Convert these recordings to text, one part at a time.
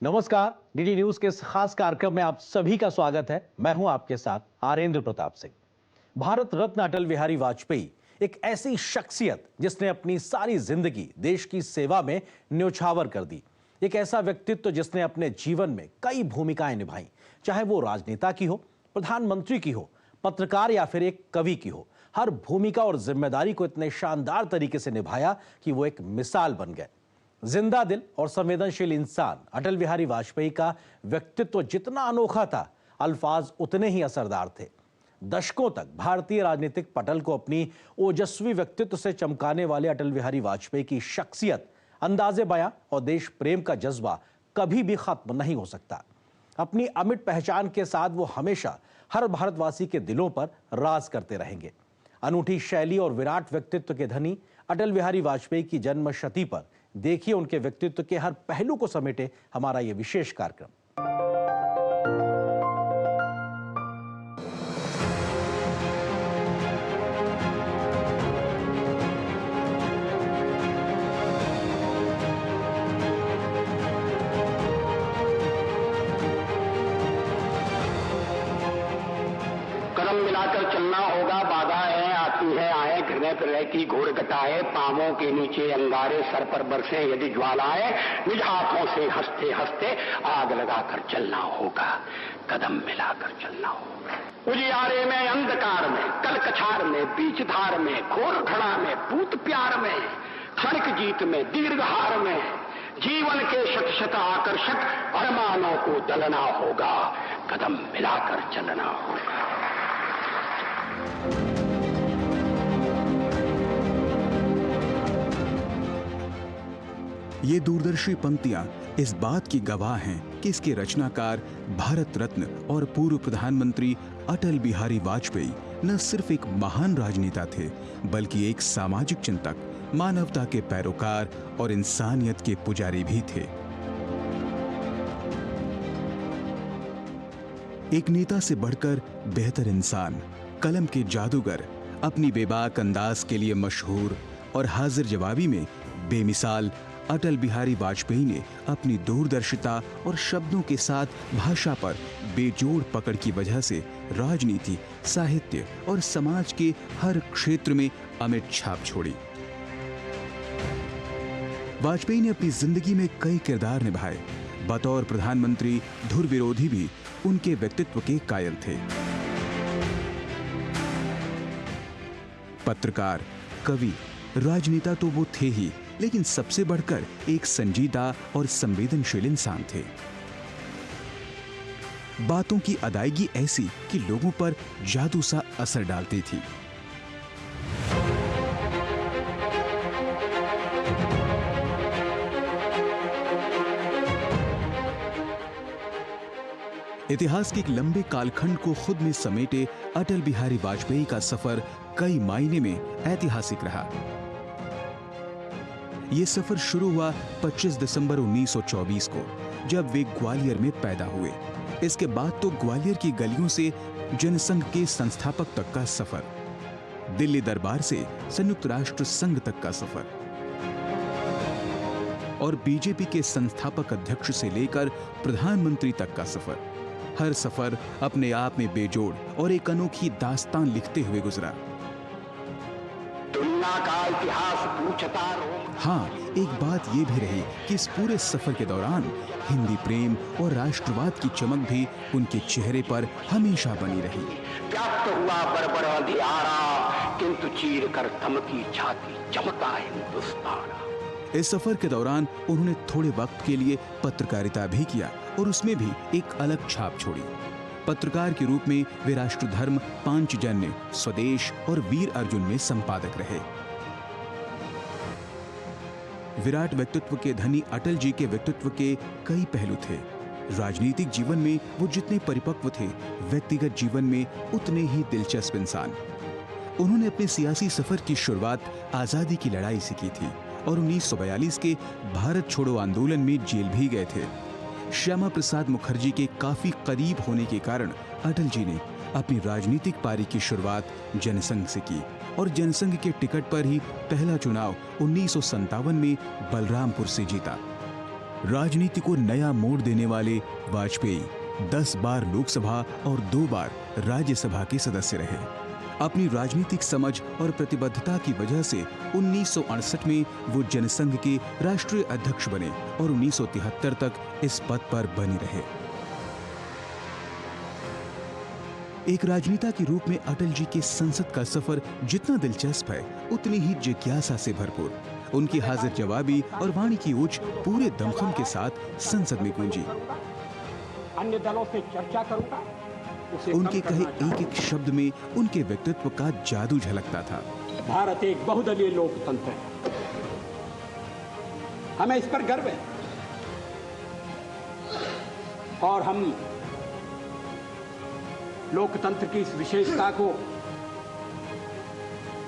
नमस्कार। DD news के इस खास कार्यक्रम में आप सभी का स्वागत है। मैं हूं आपके साथ आरेंद्र प्रताप सिंह। भारत रत्न अटल बिहारी वाजपेयी एक ऐसी शख्सियत जिसने अपनी सारी जिंदगी देश की सेवा में न्योछावर कर दी। एक ऐसा व्यक्तित्व जिसने अपने जीवन में कई भूमिकाएं निभाई, चाहे वो राजनेता की हो, प्रधानमंत्री की हो, पत्रकार या फिर एक कवि की हो। हर भूमिका और जिम्मेदारी को इतने शानदार तरीके से निभाया कि वो एक मिसाल बन गए। जिंदा दिल और संवेदनशील इंसान अटल बिहारी वाजपेयी का व्यक्तित्व जितना अनोखा था, अल्फाज उतने ही असरदार थे। दशकों तक भारतीय राजनीतिक पटल को अपनी ओजस्वी व्यक्तित्व से चमकाने वाले अटल बिहारी वाजपेयी की शख्सियत, अंदाजे बयां और देश प्रेम का जज्बा कभी भी खत्म नहीं हो सकता। अपनी अमिट पहचान के साथ वो हमेशा हर भारतवासी के दिलों पर राज करते रहेंगे। अनूठी शैली और विराट व्यक्तित्व के धनी अटल बिहारी वाजपेयी की जन्म शती पर देखिए उनके व्यक्तित्व के हर पहलू को समेटे हमारा यह विशेष कार्यक्रम। कदम मिलाकर चलना होगा, बाधाएं आती है आए, घृणा प्रलय की घोर घटाए, पांवों के नीचे अंगारे, सर पर बरसे यदि ज्वालाएं, निज हाथों से हंसते हंसते आग लगाकर चलना होगा, कदम मिलाकर चलना होगा। उजियारे में, अंधकार में, कलकछार में, बीच धार में, घोर घड़ा में, भूत प्यार में, क्षणिक जीत में, दीर्घहार में, जीवन के शत शत आकर्षक अरमानों को दलना होगा, कदम मिलाकर चलना होगा। ये दूरदर्शी पंक्तियां इस बात की गवाह हैं कि इसके रचनाकार भारत रत्न और पूर्व प्रधानमंत्री अटल बिहारी वाजपेयी न सिर्फ एक महान राजनेता थे, बल्कि एक सामाजिक चिंतक, मानवता के पैरोकार और इंसानियत के पुजारी भी थे। एक नेता से बढ़कर बेहतर इंसान, कलम के जादूगर, अपनी बेबाक अंदाज के लिए मशहूर और हाजिर जवाबी में बेमिसाल अटल बिहारी वाजपेयी ने अपनी दूरदर्शिता और शब्दों के साथ भाषा पर बेजोड़ पकड़ की वजह से राजनीति, साहित्य और समाज के हर क्षेत्र में अमिट छाप छोड़ी। वाजपेयी ने अपनी जिंदगी में कई किरदार निभाए। बतौर प्रधानमंत्री धुर विरोधी भी उनके व्यक्तित्व के कायल थे। पत्रकार, कवि, राजनेता तो वो थे ही, लेकिन सबसे बढ़कर एक संजीदा और संवेदनशील इंसान थे। बातों की अदायगी ऐसी कि लोगों पर जादू सा असर डालती थी। इतिहास के एक लंबे कालखंड को खुद में समेटे अटल बिहारी वाजपेयी का सफर कई मायने में ऐतिहासिक रहा। यह सफर शुरू हुआ 25 दिसंबर 1924 को, जब वे ग्वालियर में पैदा हुए। इसके बाद तो ग्वालियर की गलियों से जनसंघ के संस्थापक तक का सफर, दिल्ली दरबार से संयुक्त राष्ट्र संघ तक का सफर और बीजेपी के संस्थापक अध्यक्ष से लेकर प्रधानमंत्री तक का सफर। हर सफर अपने आप में बेजोड़ और एक अनोखी दास्तान लिखते हुए गुजरा। दुनिया का इतिहास पूछता हाँ, एक बात ये भी रही कि इस पूरे सफर के दौरान हिंदी प्रेम और राष्ट्रवाद की चमक भी उनके चेहरे पर हमेशा बनी रही। व्याप्त हुआ बरबर अंधियारा, किंतु चीर कर धमकी छाती चमका हिंदुस्तान। इस सफर के दौरान उन्होंने थोड़े वक्त के लिए पत्रकारिता भी किया और उसमें भी एक अलग छाप छोड़ी। पत्रकार के रूप में वे राष्ट्रधर्म, पांचजन्य, स्वदेश और वीर अर्जुन में संपादक रहे। विराट व्यक्तित्व के धनी अटल जी के व्यक्तित्व के कई पहलू थे। राजनीतिक जीवन में वो जितने परिपक्व थे, व्यक्तिगत जीवन में उतने ही दिलचस्प इंसान। उन्होंने अपने सियासी सफर की शुरुआत आजादी की लड़ाई से की थी और 1942 के भारत छोड़ो आंदोलन में जेल भी गए थे। श्यामा प्रसाद मुखर्जी के काफी करीब होने के कारण अटल जी ने अपनी राजनीतिक पारी की शुरुआत जनसंघ से की और जनसंघ के टिकट पर ही पहला चुनाव 1957 में बलरामपुर से जीता। राजनीति को नया मोड़ देने वाले वाजपेयी 10 बार लोकसभा और 2 बार राज्यसभा के सदस्य रहे। अपनी राजनीतिक समझ और प्रतिबद्धता की वजह से 1968 में वो जनसंघ के राष्ट्रीय अध्यक्ष बने और 1973 तक इस पद पर बने रहे। एक राजनेता के रूप में अटल जी के संसद का सफर जितना दिलचस्प है, उतनी ही जिज्ञासा से भरपूर। उनकी हाजिर जवाबी और वाणी की ऊंच पूरे दमखम के साथ संसद में गूंजी। अन्य दलों से चर्चा करूंगा। उनके कहे एक एक शब्द में उनके व्यक्तित्व का जादू झलकता था। भारत एक बहुदलीय लोकतंत्र है, हमें इस पर गर्व है और हम लोकतंत्र की इस विशेषता को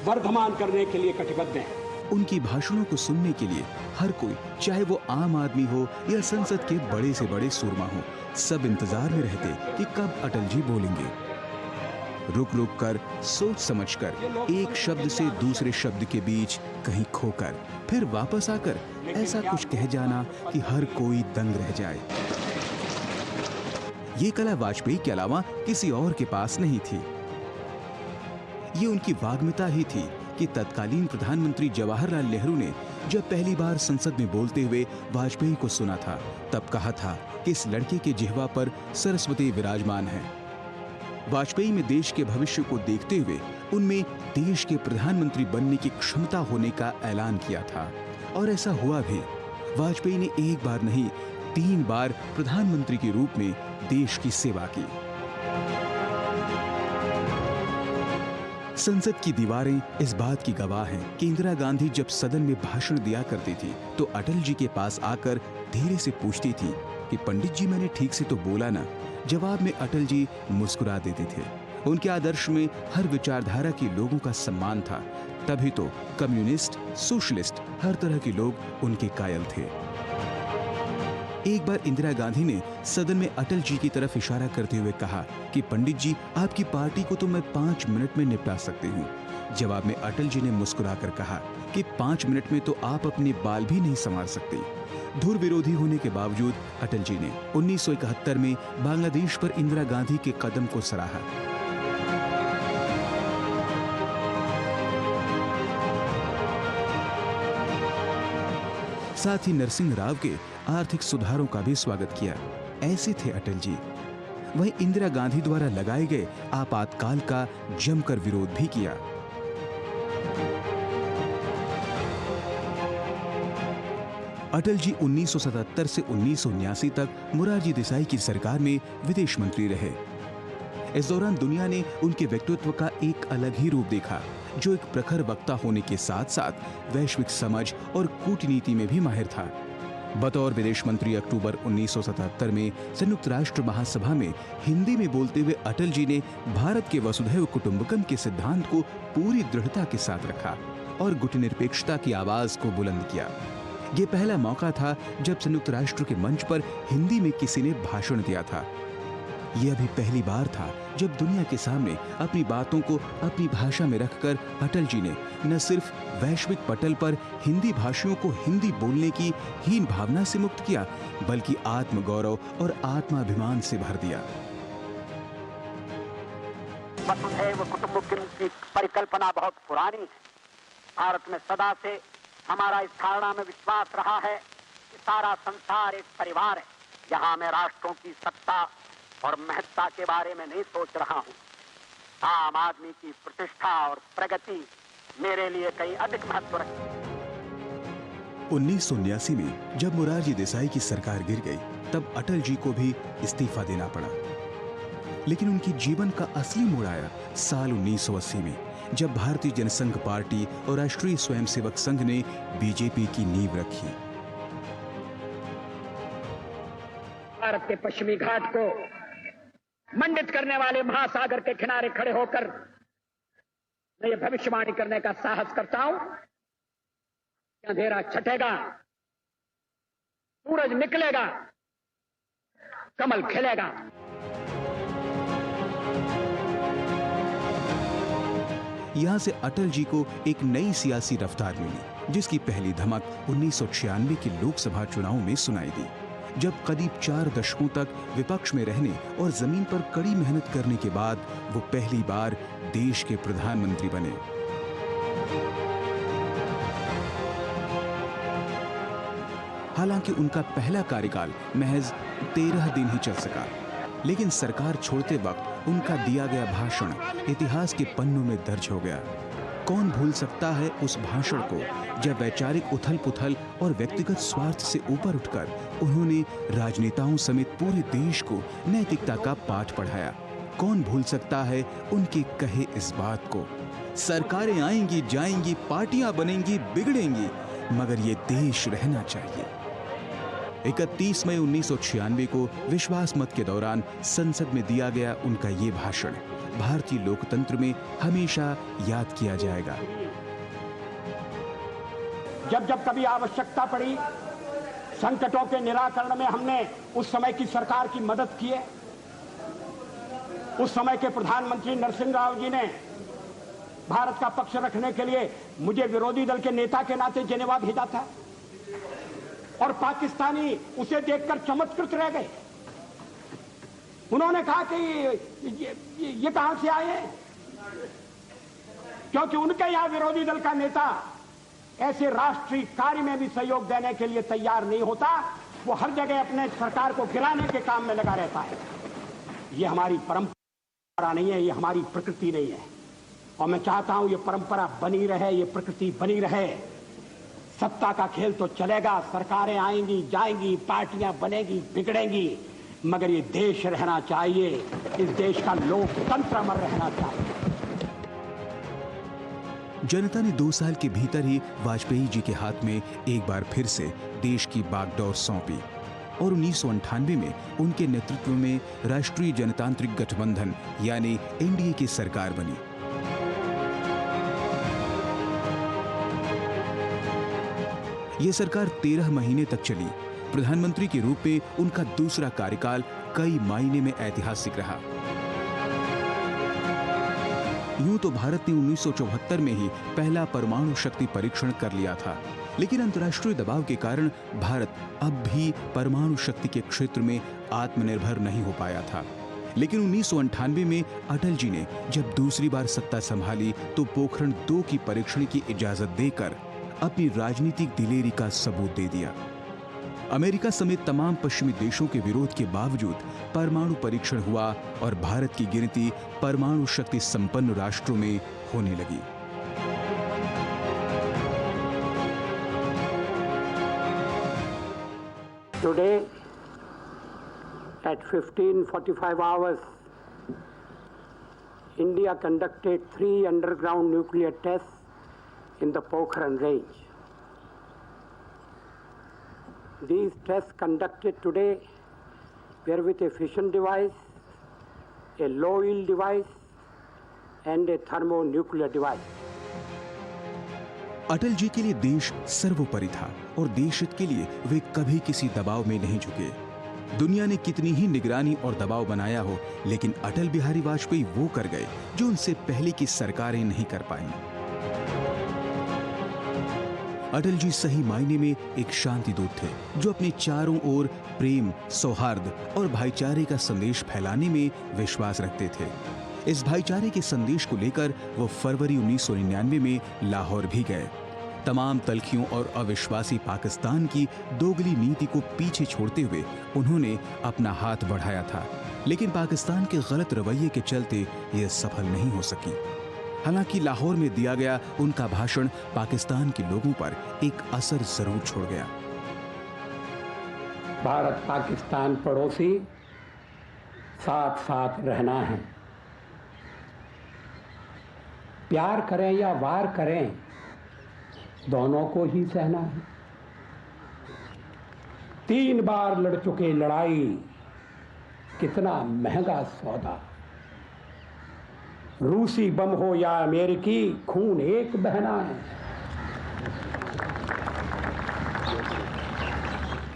वर्धमान करने के लिए कटिबद्ध हैं। उनकी भाषणों को सुनने के लिए हर कोई, चाहे वो आम आदमी हो या संसद के बड़े से बड़े सूरमा हो, सब इंतजार में रहते कि कब अटल जी बोलेंगे। रुक रुक कर, सोच समझकर, एक शब्द से दूसरे शब्द के बीच कहीं खोकर फिर वापस आकर ऐसा कुछ कह जाना कि हर कोई दंग रह जाए। ये कला वाजपेयी के अलावा किसी और के पास नहीं थी। ये उनकी वाग्मिता ही थी कि तत्कालीन प्रधानमंत्री जवाहरलाल नेहरू ने जब पहली बार संसद में बोलते हुए वाजपेयी को सुना था, तब कहा था कि इस लड़के के जिह्वा पर सरस्वती विराजमान है। वाजपेयी में देश के भविष्य को देखते हुए उनमें देश के प्रधानमंत्री बनने की क्षमता होने का ऐलान किया था और ऐसा हुआ भी। वाजपेयी ने एक बार नहीं, 3 बार प्रधानमंत्री के रूप में देश की सेवा की। संसद की दीवारें इस बात की गवाह हैं कि इंदिरा गांधी जब सदन में भाषण दिया करती थी तो अटल जी के पास आकर धीरे से पूछती थी कि पंडित जी, मैंने ठीक से तो बोला ना? जवाब में अटल जी मुस्कुरा देते थे। उनके आदर्श में हर विचारधारा के लोगों का सम्मान था, तभी तो कम्युनिस्ट, सोशलिस्ट, हर तरह के लोग उनके कायल थे। एक बार इंदिरा गांधी ने सदन में अटल जी की तरफ इशारा करते हुए कहा कि पंडित जी, आपकी पार्टी को तो मैं 5 मिनट में निपटा सकती हूँ। जवाब में अटल जी ने मुस्कुराकर कहा कि 5 मिनट में तो आप अपने बाल भी नहीं संवार सकती। धुर विरोधी होने के बावजूद अटल जी ने 1971 में बांग्लादेश पर इंदिरा गांधी के कदम को सराहा। साथ ही नरसिंह राव के आर्थिक सुधारों का भी स्वागत किया। ऐसे थे अटल जी। वहीं इंदिरा गांधी द्वारा लगाए गए आपातकाल का जमकर विरोध भी किया। अटल जी 1977 से 1979 तक मोरारजी देसाई की सरकार में विदेश मंत्री रहे। इस दौरान दुनिया ने उनके व्यक्तित्व का एक अलग ही रूप देखा, जो एक प्रखर वक्ता होने के साथ साथ वैश्विक समझ और कूटनीति में भी माहिर था। बतौर विदेश मंत्री अक्टूबर 1977 में संयुक्त राष्ट्र महासभा में हिंदी में बोलते हुए अटल जी ने भारत के वसुधैव कुटुंबकम के सिद्धांत को पूरी दृढ़ता के साथ रखा और गुटनिरपेक्षता की आवाज को बुलंद किया। ये पहला मौका था जब संयुक्त राष्ट्र के मंच पर हिंदी में किसी ने भाषण दिया था। यह भी पहली बार था जब दुनिया के सामने अपनी बातों को अपनी भाषा में रखकर अटल जी ने न सिर्फ वैश्विक पटल पर हिंदी भाषियों को हिंदी बोलने की हीन भावना से मुक्त किया, बल्कि आत्मगौरव और आत्माभिमान से भर दिया। वसुधैव कुटुंबकम की परिकल्पना बहुत पुरानी है। भारत में सदा से हमारा इस धारणा में विश्वास रहा है कि सारा संसार एक परिवार है। यहाँ मैं राष्ट्रों की सत्ता और महत्ता के बारे में नहीं सोच रहा हूँ। आम आदमी की प्रतिष्ठा और प्रगति मेरे लिए कहीं अधिक महत्व रखती है। 1979 में जब मोरारजी देसाई की सरकार गिर गई, तब अटल जी को भी इस्तीफा देना पड़ा। लेकिन उनके जीवन का असली मोड़ आया साल 1980 में, जब भारतीय जनसंघ पार्टी और राष्ट्रीय स्वयंसेवक संघ ने बीजेपी की नींव रखी। भारत के पश्चिमी घाट को मंडित करने वाले महासागर के किनारे खड़े होकर मैं ये भविष्यवाणी करने का साहस करता हूं कि अंधेरा छटेगा, सूरज निकलेगा, कमल खिलेगा। यहां से अटल जी को एक नई सियासी रफ्तार मिली, जिसकी पहली धमक 1996 के लोकसभा चुनाव में सुनाई दी, जब करीब 4 दशकों तक विपक्ष में रहने और जमीन पर कड़ी मेहनत करने के बाद वो पहली बार देश के प्रधानमंत्री बने। हालांकि उनका पहला कार्यकाल महज 13 दिन ही चल सका, लेकिन सरकार छोड़ते वक्त उनका दिया गया भाषण इतिहास के पन्नों में दर्ज हो गया। कौन भूल सकता है उस भाषण को, जब वैचारिक उथल-पुथल और व्यक्तिगत स्वार्थ से ऊपर उठकर उन्होंने राजनेताओं समेत पूरे देश को नैतिकता का पाठ पढ़ाया। कौन भूल सकता है उनके कहे इस बात को, सरकारें आएंगी जाएंगी, पार्टियां बनेंगी बिगड़ेंगी, मगर ये देश रहना चाहिए। 31 मई 1996 को विश्वास मत के दौरान संसद में दिया गया उनका ये भाषण भारतीय लोकतंत्र में हमेशा याद किया जाएगा। जब जब कभी आवश्यकता पड़ी, संकटों के निराकरण में हमने उस समय की सरकार की मदद की है। उस समय के प्रधानमंत्री नरसिंह राव जी ने भारत का पक्ष रखने के लिए मुझे विरोधी दल के नेता के नाते जेनेवा भेजा था, और पाकिस्तानी उसे देखकर चमत्कृत रह गए। उन्होंने कहा कि ये कहां से आए हैं, क्योंकि उनके यहां विरोधी दल का नेता ऐसे राष्ट्रीय कार्य में भी सहयोग देने के लिए तैयार नहीं होता। वो हर जगह अपने सरकार को गिराने के काम में लगा रहता है। ये हमारी परंपरा नहीं है, ये हमारी प्रकृति नहीं है, और मैं चाहता हूं ये परंपरा बनी रहे, ये प्रकृति बनी रहे। सत्ता का खेल तो चलेगा, सरकारें आएंगी जाएंगी, पार्टियां बनेगी बिगड़ेंगी, मगर ये देश रहना चाहिए, इस देश का लोकतंत्र अमर रहना चाहिए। जनता ने 2 साल के भीतर ही वाजपेयी जी के हाथ में एक बार फिर से देश की बागडोर सौंपी, और 1998 में उनके नेतृत्व में राष्ट्रीय जनतांत्रिक गठबंधन यानी एनडीए की सरकार बनी। ये सरकार 13 महीने तक चली। प्रधानमंत्री के रूप में उनका दूसरा कार्यकाल कई मायने में ऐतिहासिक रहा। यूं तो भारत ने 1974 में ही पहला परमाणु शक्ति परीक्षण कर लिया था, लेकिन अंतर्राष्ट्रीय दबाव के कारण भारत अब भी परमाणु शक्ति के क्षेत्र में आत्मनिर्भर नहीं हो पाया था। लेकिन 1998 में अटल जी ने जब दूसरी बार सत्ता संभाली तो पोखरण 2 की परीक्षण की इजाजत देकर अपनी राजनीतिक दिलेरी का सबूत दे दिया। अमेरिका समेत तमाम पश्चिमी देशों के विरोध के बावजूद परमाणु परीक्षण हुआ और भारत की गिनती परमाणु शक्ति संपन्न राष्ट्रों में होने लगी। Today at 15:45 hours, India conducted 3 underground nuclear tests in the Pokhran range. These tests conducted today were with a fission device, a low yield device, and a thermonuclear device. Atal ji के लिए देश सर्वोपरि था और देश हित के लिए वे कभी किसी दबाव में नहीं झुके। दुनिया ने कितनी ही निगरानी और दबाव बनाया हो, लेकिन अटल बिहारी वाजपेयी वो कर गए जो उनसे पहले की सरकारें नहीं कर पाईं। अटल जी सही मायने में एक शांति दूत थे, जो अपने चारों ओर प्रेम, सौहार्द और भाईचारे का संदेश फैलाने में विश्वास रखते थे। इस भाईचारे के संदेश को लेकर वो फरवरी 1999 में लाहौर भी गए। तमाम तल्खियों और अविश्वासी पाकिस्तान की दोगली नीति को पीछे छोड़ते हुए उन्होंने अपना हाथ बढ़ाया था, लेकिन पाकिस्तान के गलत रवैये के चलते ये सफल नहीं हो सकी। हालांकि लाहौर में दिया गया उनका भाषण पाकिस्तान के लोगों पर एक असर जरूर छोड़ गया। भारत पाकिस्तान पड़ोसी, साथ साथ रहना है। प्यार करें या वार करें, दोनों को ही सहना है। 3 बार लड़ चुके लड़ाई, कितना महंगा सौदा। रूसी बम हो या अमेरिकी, खून एक बहना है।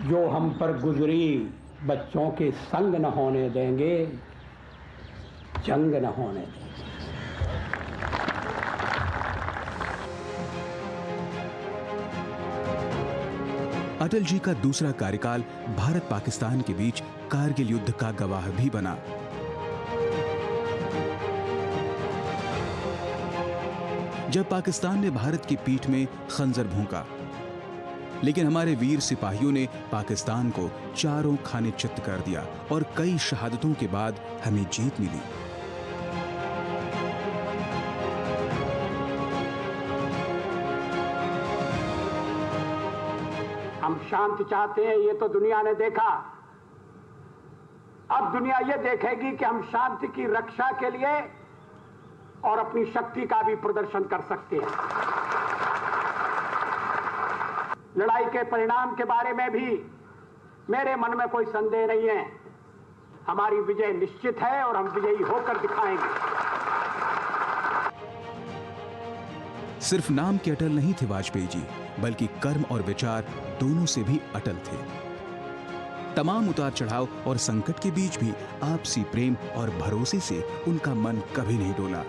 जो हम पर गुजरी बच्चों के संग न होने देंगे, जंग न होने देंगे। अटल जी का दूसरा कार्यकाल भारत पाकिस्तान के बीच कारगिल युद्ध का गवाह भी बना। जब पाकिस्तान ने भारत की पीठ में खंजर भोंका, लेकिन हमारे वीर सिपाहियों ने पाकिस्तान को चारों खाने चित्त कर दिया और कई शहादतों के बाद हमें जीत मिली। हम शांति चाहते हैं, ये तो दुनिया ने देखा। अब दुनिया ये देखेगी कि हम शांति की रक्षा के लिए और अपनी शक्ति का भी प्रदर्शन कर सकते हैं। लड़ाई के परिणाम के बारे में भी मेरे मन में कोई संदेह नहीं है। हमारी विजय निश्चित है और हम विजयी होकर दिखाएंगे। सिर्फ नाम के अटल नहीं थे वाजपेयी जी, बल्कि कर्म और विचार दोनों से भी अटल थे। तमाम उतार चढ़ाव और संकट के बीच भी आपसी प्रेम और भरोसे से उनका मन कभी नहीं डोला।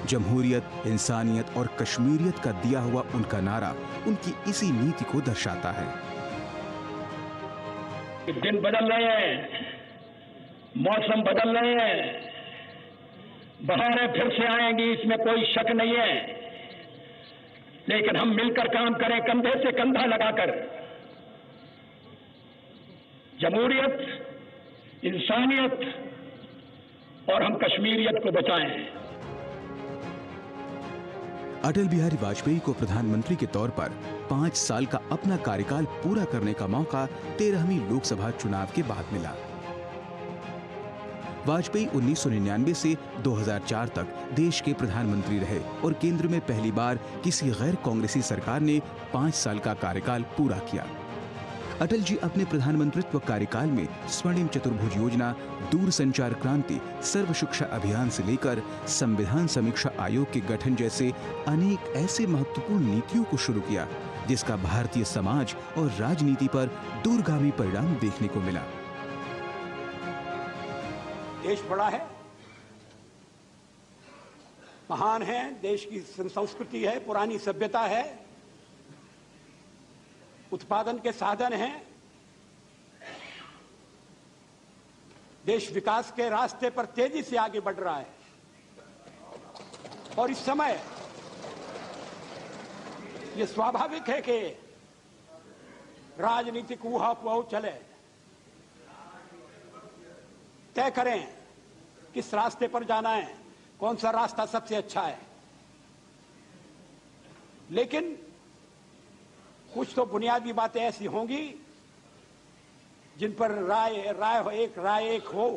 जमहूरियत, इंसानियत और कश्मीरियत का दिया हुआ उनका नारा उनकी इसी नीति को दर्शाता है। दिन बदल रहे हैं, मौसम बदल रहे हैं, बहारें फिर से आएंगी, इसमें कोई शक नहीं है। लेकिन हम मिलकर काम करें, कंधे से कंधा लगाकर। जमहूरियत, इंसानियत और हम कश्मीरियत को बचाएं। अटल बिहारी वाजपेयी को प्रधानमंत्री के तौर पर 5 साल का अपना कार्यकाल पूरा करने का मौका 13वीं लोकसभा चुनाव के बाद मिला। वाजपेयी 1999 से 2004 तक देश के प्रधानमंत्री रहे और केंद्र में पहली बार किसी गैर कांग्रेसी सरकार ने 5 साल का कार्यकाल पूरा किया। अटल जी अपने प्रधानमंत्रित्व कार्यकाल में स्वर्णिम चतुर्भुज योजना, दूरसंचार क्रांति, सर्व शिक्षा अभियान से लेकर संविधान समीक्षा आयोग के गठन जैसे अनेक ऐसे महत्वपूर्ण नीतियों को शुरू किया जिसका भारतीय समाज और राजनीति पर दूरगामी परिणाम देखने को मिला। देश बड़ा है, महान है, देश की संस्कृति है, पुरानी सभ्यता है, उत्पादन के साधन हैं। देश विकास के रास्ते पर तेजी से आगे बढ़ रहा है और इस समय यह स्वाभाविक है कि राजनीतिक ऊहापोह चले। तय करें किस रास्ते पर जाना है, कौन सा रास्ता सबसे अच्छा है। लेकिन कुछ तो बुनियादी बातें ऐसी होंगी जिन पर राय एक हो,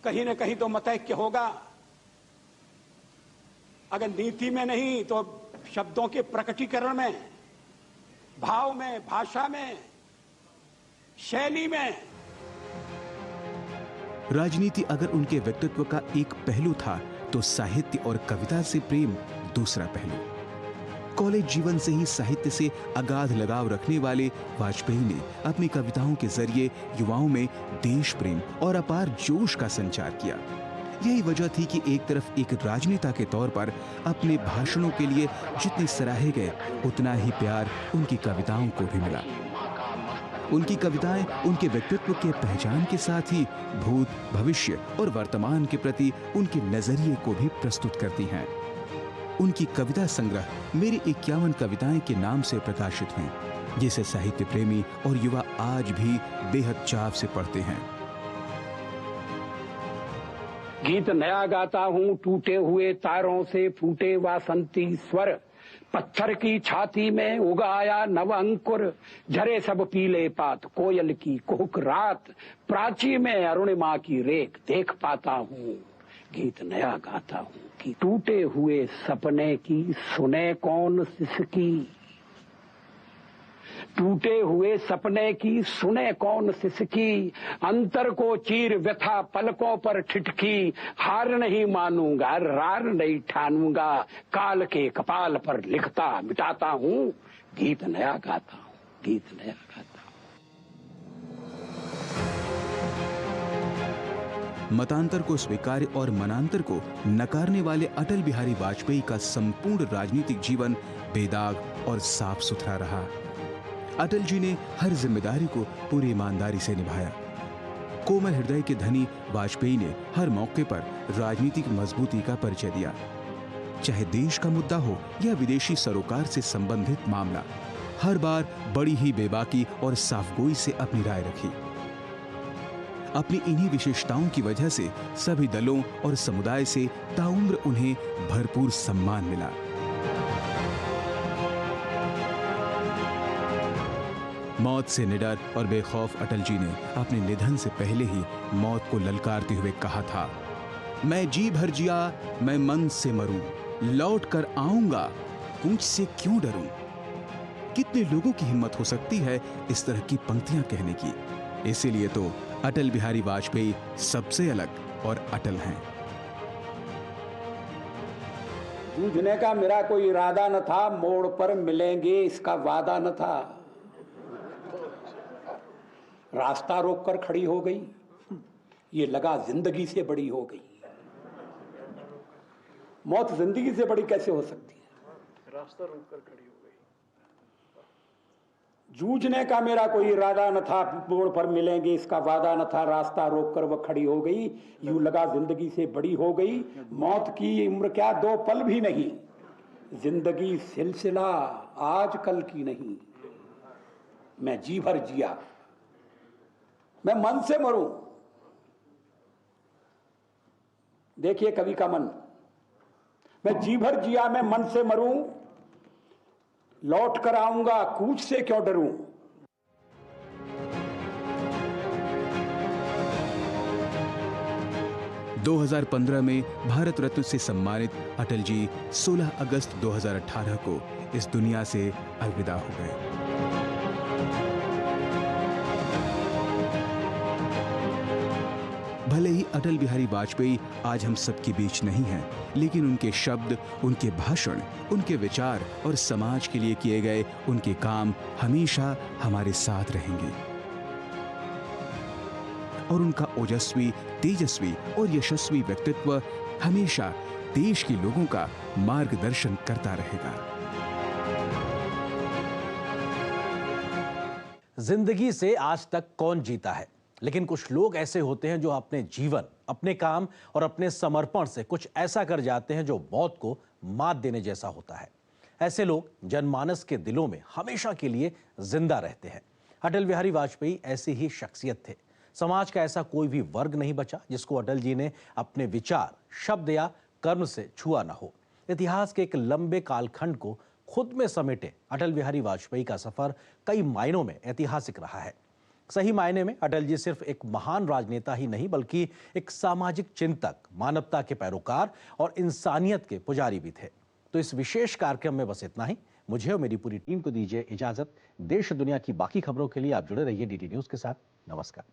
कहीं न कहीं तो मतैक्य होगा। अगर नीति में नहीं तो शब्दों के प्रकटीकरण में, भाव में, भाषा में, शैली में। राजनीति अगर उनके व्यक्तित्व का एक पहलू था तो साहित्य और कविता से प्रेम दूसरा पहलू। कॉलेज जीवन से ही साहित्य से अगाध लगाव रखने वाले वाजपेयी ने अपनी कविताओं के जरिए युवाओं में देश प्रेम और अपार जोश का संचार किया। यही वजह थी कि एक तरफ एक राजनेता के तौर पर अपने भाषणों के लिए जितने सराहे गए, उतना ही प्यार उनकी कविताओं को भी मिला। उनकी कविताएं उनके व्यक्तित्व के पहचान के साथ ही भूत, भविष्य और वर्तमान के प्रति उनके नजरिए को भी प्रस्तुत करती हैं। उनकी कविता संग्रह मेरी 51 कविताएं के नाम से प्रकाशित हुई, जिसे साहित्य प्रेमी और युवा आज भी बेहद चाव से पढ़ते हैं। गीत नया गाता हूँ, टूटे हुए तारों से फूटे वासंती स्वर, पत्थर की छाती में उगाया नव अंकुर, झरे सब पीले पात, कोयल की कुहुक रात, प्राची में अरुणिमा की रेख देख पाता हूँ। गीत नया गाता हूँ कि टूटे हुए सपने की सुने कौन सिसकी, टूटे हुए सपने की सुने कौन सिसकी, अंतर को चीर व्यथा पलकों पर ठिठकी, हार नहीं मानूंगा, रार नहीं ठानूंगा, काल के कपाल पर लिखता मिटाता हूँ। गीत नया गाता हूँ, गीत नया गाता हूँ। मतांतर को स्वीकार्य और मनांतर को नकारने वाले अटल बिहारी वाजपेयी का संपूर्ण राजनीतिक जीवन बेदाग और साफ सुथरा रहा। अटल जी ने हर जिम्मेदारी को पूरी ईमानदारी से निभाया। कोमल हृदय के धनी वाजपेयी ने हर मौके पर राजनीतिक मजबूती का परिचय दिया। चाहे देश का मुद्दा हो या विदेशी सरोकार से संबंधित मामला, हर बार बड़ी ही बेबाकी और साफगोई से अपनी राय रखी। अपनी इन्हीं विशेषताओं की वजह से सभी दलों और समुदाय से ताउम्र उन्हें भरपूर सम्मान मिला। मौत से निडर और बेखौफ अटल जी ने अपने निधन से पहले ही मौत को ललकारते हुए कहा था, मैं जी भर जिया, मैं मन से मरूं, लौट कर आऊंगा, कूच से क्यों डरूं। कितने लोगों की हिम्मत हो सकती है इस तरह की पंक्तियां कहने की। इसीलिए तो अटल बिहारी वाजपेयी सबसे अलग और अटल हैं। जूझने का मेरा कोई इरादा न था, मोड़ पर मिलेंगे इसका वादा न था। रास्ता रोककर खड़ी हो गई, ये लगा जिंदगी से बड़ी हो गई। मौत जिंदगी से बड़ी कैसे हो सकती है? रास्ता रोककर खड़ी हो गई। जूझने का मेरा कोई इरादा न था, मोड़ पर मिलेंगे इसका वादा न था। रास्ता रोककर वह खड़ी हो गई, यूं लगा जिंदगी से बड़ी हो गई। मौत की उम्र क्या 2 पल भी नहीं, जिंदगी सिलसिला आज कल की नहीं। मैं जी भर जिया, मैं मन से मरूं। देखिए कवि का मन, मैं जी भर जिया, मैं मन से मरूं, लौट कर आऊंगा, कूच से क्यों डरूं। 2015 में भारत रत्न से सम्मानित अटल जी 16 अगस्त 2018 को इस दुनिया से अलविदा हो गए। भले ही अटल बिहारी वाजपेयी आज हम सबके बीच नहीं हैं, लेकिन उनके शब्द, उनके भाषण, उनके विचार और समाज के लिए किए गए उनके काम हमेशा हमारे साथ रहेंगे। और उनका ओजस्वी, तेजस्वी और यशस्वी व्यक्तित्व हमेशा देश के लोगों का मार्गदर्शन करता रहेगा। जिंदगी से आज तक कौन जीता है, लेकिन कुछ लोग ऐसे होते हैं जो अपने जीवन, अपने काम और अपने समर्पण से कुछ ऐसा कर जाते हैं जो मौत को मात देने जैसा होता है। ऐसे लोग जनमानस के दिलों में हमेशा के लिए जिंदा रहते हैं। अटल बिहारी वाजपेयी ऐसी ही शख्सियत थे। समाज का ऐसा कोई भी वर्ग नहीं बचा जिसको अटल जी ने अपने विचार, शब्द या कर्म से छुआ ना हो। इतिहास के एक लंबे कालखंड को खुद में समेटे अटल बिहारी वाजपेयी का सफर कई मायनों में ऐतिहासिक रहा है। सही मायने में अटल जी सिर्फ एक महान राजनेता ही नहीं, बल्कि एक सामाजिक चिंतक, मानवता के पैरोकार और इंसानियत के पुजारी भी थे। तो इस विशेष कार्यक्रम में बस इतना ही। मुझे और मेरी पूरी टीम को दीजिए इजाजत। देश दुनिया की बाकी खबरों के लिए आप जुड़े रहिए डीडी न्यूज के साथ। नमस्कार।